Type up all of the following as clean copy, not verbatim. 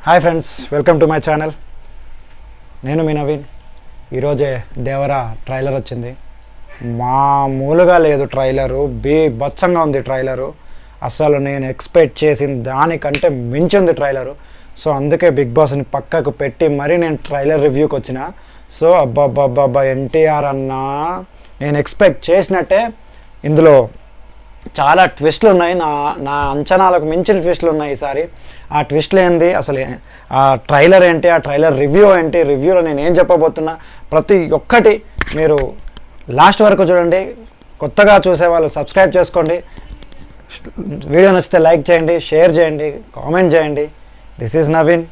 Hi friends, welcome to my channel. నేను మీ నవీన్. ఈరోజే Devara trailer వచ్చింది. మామూలుగా లేదు ట్రైలరు, బీభత్సంగా ఉంది ట్రైలరు. అసలు నేను ఎక్స్పెక్ట్ చేసిన దానికంటే మించింది ట్రైలరు. సో అందుకే బిగ్ బాస్ని పక్కకు పెట్టి మరీ నేను ట్రైలర్ రివ్యూకి వచ్చిన. సో అబ్బాబ్బాబ్బా ఎన్టీఆర్ అన్న నేను ఎక్స్పెక్ట్ చేసినట్టే ఇందులో చాలా ట్విస్ట్లు ఉన్నాయి. నా అంచనాలకు మించిన ట్విస్ట్లు ఉన్నాయి ఈసారి. ఆ ట్విస్ట్లు ఏంది, అసలు ఆ ట్రైలర్ ఏంటి, ఆ ట్రైలర్ రివ్యూ ఏంటి, రివ్యూలో నేను ఏం చెప్పబోతున్నా ప్రతి ఒక్కటి మీరు లాస్ట్ వరకు చూడండి. కొత్తగా చూసేవాళ్ళు సబ్స్క్రైబ్ చేసుకోండి. వీడియో నచ్చితే లైక్ చేయండి, షేర్ చేయండి, కామెంట్ చేయండి. This is Naveen.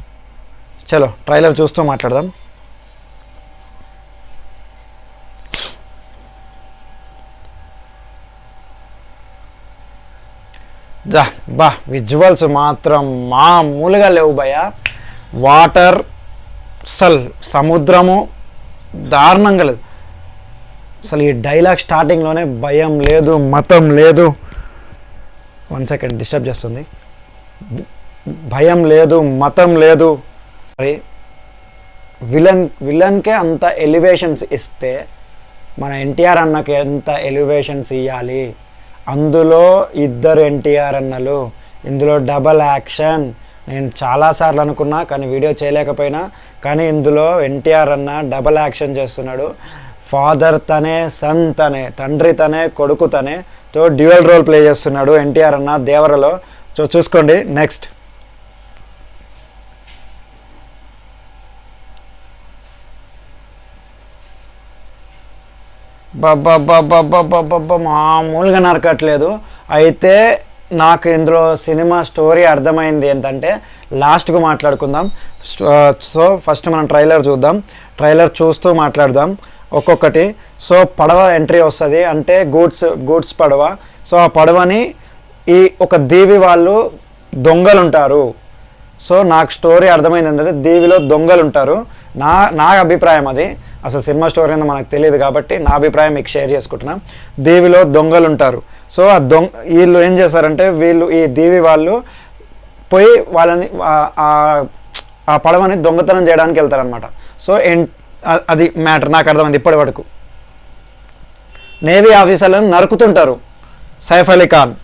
చలో ట్రైలర్ చూస్తూ మాట్లాడదాం. విజువల్స్ మాత్రం మామూలుగా లేవు భయ. వాటర్ అసలు సముద్రము దారుణంగా లేదు. అసలు ఈ డైలాగ్ స్టార్టింగ్లోనే భయం లేదు, మతం లేదు. 1 సెకండ్ డిస్టర్బ్ చేస్తుంది. భయం లేదు, మతం లేదు. మరి విలన్కే అంత ఎలివేషన్స్ ఇస్తే మన ఎన్టీఆర్ అన్నకి ఎంత ఎలివేషన్స్ ఇవ్వాలి. అందులో 2 ఎన్టీఆర్ అన్నలు, ఇందులో డబల్ యాక్షన్. నేను చాలాసార్లు అనుకున్నా కానీ వీడియో చేయలేకపోయినా. కానీ ఇందులో ఎన్టీఆర్ అన్న డబల్ యాక్షన్ చేస్తున్నాడు. ఫాదర్ తనే, సన్ తనే, తండ్రి తనే, కొడుకు తనే తో డ్యూయల్ రోల్ ప్లే చేస్తున్నాడు ఎన్టీఆర్ అన్న దేవరలో. చూసుకోండి. నెక్స్ట్ మామూలుగా నరకట్లేదు. అయితే నాకు ఇందులో సినిమా స్టోరీ అర్థమైంది ఏంటంటే లాస్ట్కు మాట్లాడుకుందాం. సో ఫస్ట్ మనం ట్రైలర్ చూద్దాం. ట్రైలర్ చూస్తూ మాట్లాడదాం ఒక్కొక్కటి. సో పడవ ఎంట్రీ వస్తుంది, అంటే గూడ్స్ పడవ. సో ఆ పడవని ఒక దీవి వాళ్ళు దొంగలు ఉంటారు. సో నాకు స్టోరీ అర్థమైంది ఏంటంటే దీవిలో దొంగలు ఉంటారు. నా అభిప్రాయం అది. అసలు సినిమా స్టోరీ ఏందో మనకు తెలియదు కాబట్టి నా అభిప్రాయం మీకు షేర్ చేసుకుంటున్నా. దీవిలో దొంగలు ఉంటారు. సో ఆ వీళ్ళు ఏం చేస్తారంటే ఈ దీవి వాళ్ళు పోయి వాళ్ళని ఆ పడవని దొంగతనం చేయడానికి వెళ్తారనమాట. సో అది మ్యాటర్ నాకు అర్థమైంది ఇప్పటి వరకు. నేవీ ఆఫీసర్లను నరుకుతుంటారు Saif Ali Khan.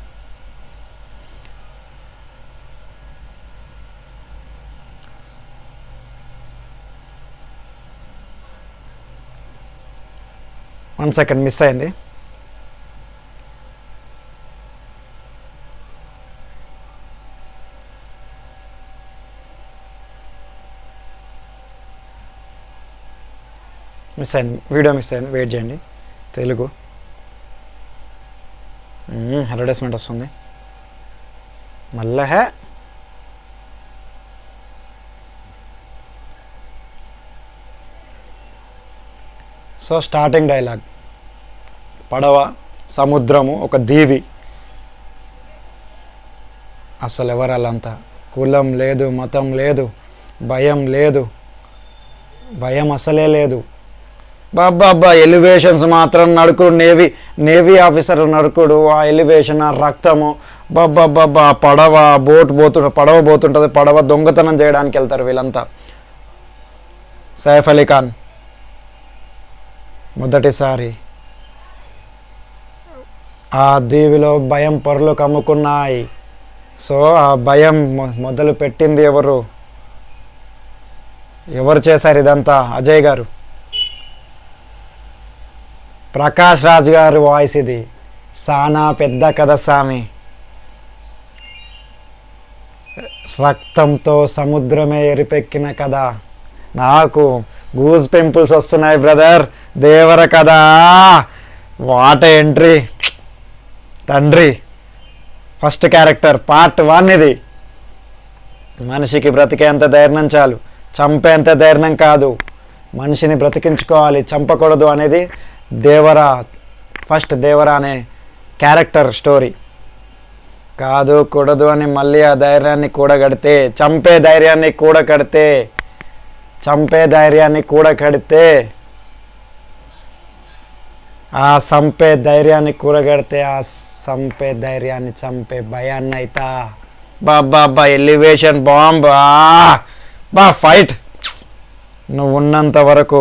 One second miss అయింది. వీడియో మిస్ అయింది. వెయిట్ చేయండి. తెలుగు అడ్వర్టైజ్మెంట్ వస్తుంది మళ్ళా. సో స్టార్టింగ్ డైలాగ్, పడవ, సముద్రము, ఒక దీవి. అసలు ఎవరాలంతా కులం లేదు, మతం లేదు, భయం లేదు, భయం అసలే లేదు. బాబా ఎలివేషన్స్ మాత్రం నడుకుడు. నేవీ ఆఫీసర్ నడుకుడు, ఆ ఎలివేషన్, ఆ రక్తము. బాబా పడవ పోతుంటుంది. పడవ దొంగతనం చేయడానికి వెళ్తారు వీళ్ళంతా. సైఫ్ అలీ ఖాన్ మొదటిసారి ఆ దీవిలో భయం పొరలు కమ్ముకున్నాయి. సో ఆ భయం మొదలు పెట్టింది ఎవరు చేశారు ఇదంతా? అజయ్ గారు, ప్రకాష్ రాజ్ గారు వాయిస్ ఇది. సానా పెద్ద కథ సామి. రక్తంతో సముద్రమే ఎరిపెక్కిన కథ. నాకు గూజ్ పింపుల్స్ వస్తున్నాయి బ్రదర్. దేవర కదా, వాట్ ఎంట్రీ. తండ్రి ఫస్ట్ క్యారెక్టర్ పార్ట్ 1 ఇది. మనిషికి బ్రతికేంత ధైర్యం చాలు, చంపేంత ధైర్యం కాదు. మనిషిని బ్రతికించుకోవాలి, చంపకూడదు అనేది ఫస్ట్ దేవర అనే క్యారెక్టర్ స్టోరీ. కాదు కూడదు అని మళ్ళీ ఆ ధైర్యాన్ని కూడగడితే, చంపే ధైర్యాన్ని కూడగడితే ఆ సంపే ధైర్యాన్ని చంపే భయాన్ని అయితా. బాబా ఎలివేషన్ బాంబా. బా ఫైట్. నువ్వు ఉన్నంత వరకు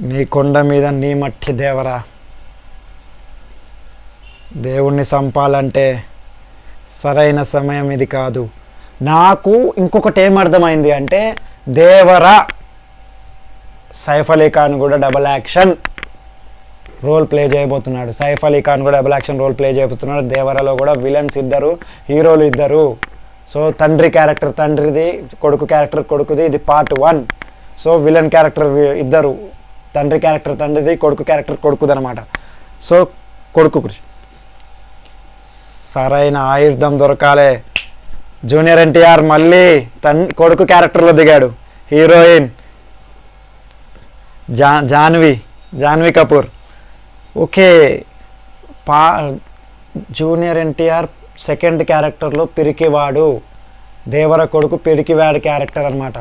నీ కొండ మీద నీ మట్టి దేవరా. దేవుణ్ణి చంపాలంటే సరైన సమయం ఇది కాదు. నాకు ఇంకొకటి ఏమర్థమైంది అంటే దేవరా సైఫ్ అలీ ఖాన్ కూడా డబల్ యాక్షన్ రోల్ ప్లే చేయబోతున్నాడు. సైఫ్ అలీ ఖాన్ కూడా డబుల్ యాక్షన్ రోల్ ప్లే చేయబోతున్నాడు. దేవరలో కూడా విలన్స్ ఇద్దరు, హీరోలు ఇద్దరు. సో తండ్రి క్యారెక్టర్ తండ్రిది, కొడుకు క్యారెక్టర్ కొడుకుది. ఇది పార్ట్ 1. సో విలన్ క్యారెక్టర్ ఇద్దరు, తండ్రి క్యారెక్టర్ తండ్రిది, కొడుకు క్యారెక్టర్ కొడుకుది అనమాట. సో కొడుకు సరైన ఆయుధం దొరకాలే. జూనియర్ ఎన్టీఆర్ మళ్ళీ కొడుకు క్యారెక్టర్లో దిగాడు. Heroine Janhvi Kapoor. Okay, junior NTR second క్యారెక్టర్లో పిరికివాడు, దేవర కొడుకు పిరికివాడు క్యారెక్టర్ అనమాట.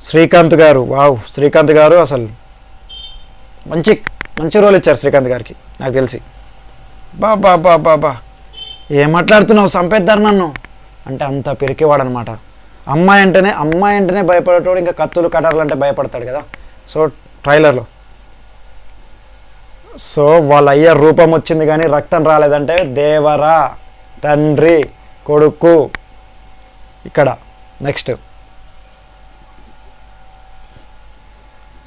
శ్రీకాంత్ గారు, వావ్, శ్రీకాంత్ గారు అసలు మంచి మంచి రోల్ ఇచ్చారు శ్రీకాంత్ గారికి నాకు తెలిసి. బా ఏం మాట్లాడుతున్నావు, చంపేద్దారు నన్ను అంటే అంత పిరికివాడు అనమాట. అమ్మాయి అంటేనే భయపడేటోడు, ఇంకా కత్తులు కటార్లు అంటే భయపడతాడు కదా. సో ట్రైలర్లో సో వాళ్ళ అయ్య రూపం వచ్చింది కానీ రక్తం రాలేదంటే దేవరా తండ్రి కొడుకు. ఇక్కడ నెక్స్ట్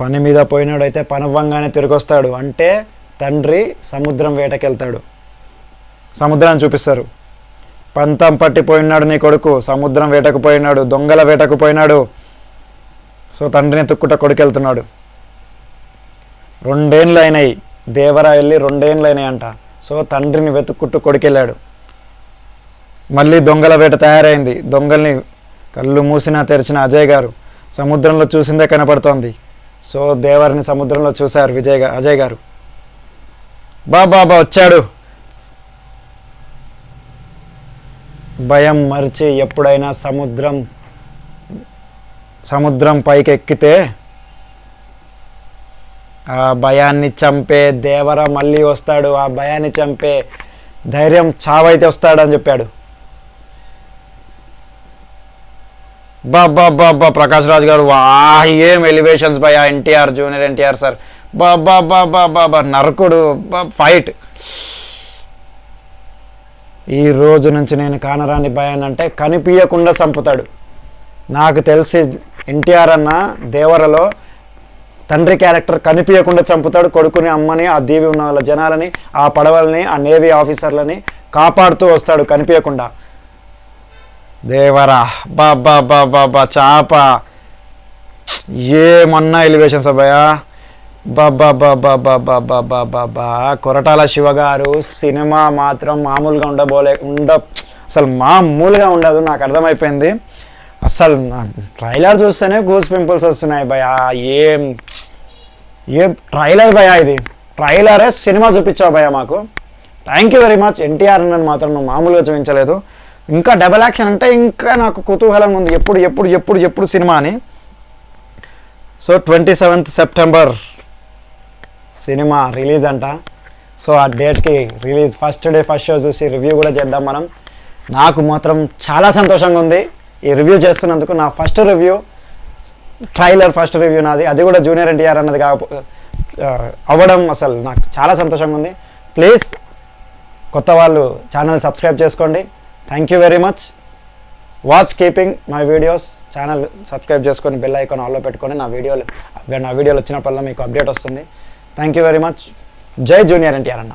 పని మీద పోయినాడైతే పనవ్వంగానే తిరిగి వస్తాడు అంటే తండ్రి సముద్రం వేటకెళ్తాడు, సముద్రాన్ని చూపిస్తారు. పంతం పట్టిపోయినాడు నీ కొడుకు, సముద్రం వేటకు పోయినాడు, దొంగల వేటకు పోయినాడు. సో తండ్రిని తుక్కుట కొడుకు వెళ్తున్నాడు. 2 ఏళ్ళు అయినాయి దేవరా వెళ్ళి, 2 ఏళ్ళు అయినాయి అంట. సో తండ్రిని వెతుక్కుంటూ కొడుకెళ్ళాడు. మళ్ళీ దొంగల వేట తయారైంది. దొంగల్ని కళ్ళు మూసినా తెరిచిన అజయ్ గారు సముద్రంలో చూసిందే కనపడుతోంది. సో దేవరిని సముద్రంలో చూశారు అజయ్ గారు. బాబా వచ్చాడు. భయం మరిచి ఎప్పుడైనా సముద్రం పైకి ఎక్కితే ఆ భయాన్ని చంపే దేవర మళ్ళీ వస్తాడు. ఆ భయాన్ని చంపే ధైర్యం చావైతే వస్తాడని చెప్పాడు. బాబా ప్రకాష్ రాజ్ గారు, ఏం ఎలివేషన్స్ భయ. ఎన్టీఆర్, జూనియర్ ఎన్టీఆర్ సార్, బాబా నరకుడు ఫైట్. ఈ రోజు నుంచి నేను కానరాని భయాన్ని అంటే కనిపించకుండా చంపుతాడు. నాకు తెలిసి ఎన్టీఆర్ అన్న దేవరలో తండ్రి క్యారెక్టర్ కనిపించకుండా చంపుతాడు. కొడుకుని, అమ్మని, ఆ దీవి ఉన్న వాళ్ళ జనాలని, ఆ పడవల్ని, ఆ నేవీ ఆఫీసర్లని కాపాడుతూ వస్తాడు కనిపించకుండా. దేవరా బాబా చాప ఏమన్నా ఎలివేషన్స్ అబ్బాయా. బాబా కొరటాల శివ గారు సినిమా మాత్రం మామూలుగా అసలు మామూలుగా ఉండదు. నాకు అర్థమైపోయింది. అసలు ట్రైలర్ చూస్తేనే గూస్ పింపుల్స్ వస్తున్నాయి భయ. ఏం ట్రైలర్ భయ, ఇది ట్రైలరే సినిమా చూపించావు భయ మాకు. Thank you very much. NTR అన్నది మాత్రం నువ్వు మామూలుగా చూపించలేదు. ఇంకా డబల్ యాక్షన్ అంటే ఇంకా నాకు కుతూహలంగా ఉంది, ఎప్పుడు సినిమా అని. So 27th September cinema release అంట. సో ఆ డేట్కి రిలీజ్ ఫస్ట్ షో చూసి రివ్యూ కూడా చేద్దాం మనం. నాకు మాత్రం చాలా సంతోషంగా ఉంది ఈ రివ్యూ చేస్తున్నందుకు. నా first review trailer, first review నాది, అది కూడా జూనియర్ ఎన్టీఆర్ అన్నది అవ్వడం అసలు నాకు చాలా సంతోషంగా ఉంది. ప్లీజ్ కొత్త వాళ్ళు ఛానల్ సబ్స్క్రైబ్ చేసుకోండి. Thank you very much. Watch keeping my videos. Channel subscribe చేసుకొని బెల్ ఐకాన్ ఆల్లో పెట్టుకొని నా వీడియోలు వచ్చినప్పుడల్లా మీకు అప్డేట్ వస్తుంది. Thank you very much. జై జూనియర్ ఎన్టీఆర్ అన్న.